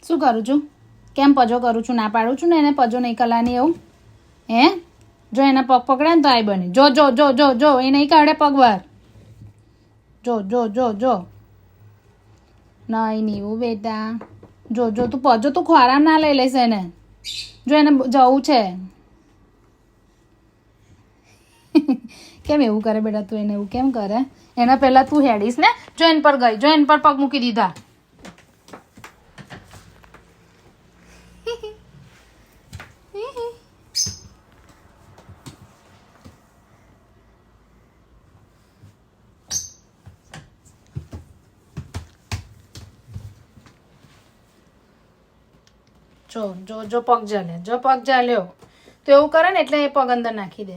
શું કરું છું? કેમ પજો કરું છું? ના પાડું છું ને એને પજો નહીં કરવાની એવું. હે જો એના પગ પકડે ને તો આઈ બને. જો જો જો જો જો એ નહીં કાઢે પગ બહાર. જો જો જો જો નહીં નીવું બેટા. જો જો તું પજો તું ખોરામ ના લઈ લેશે એને. જો એને જવું છે. કેમ એવું કરે બેટા તું? એને એવું કેમ કરે? એના પહેલા તું હેડીશ ને. જો એન પર ગઈ. જો એન પર પગ મૂકી દીધા. જો જો જો પગ ચાલે. જો પગ ચાલ્યો તો એવું કરે ને એટલે એ પગ અંદર નાખી દે.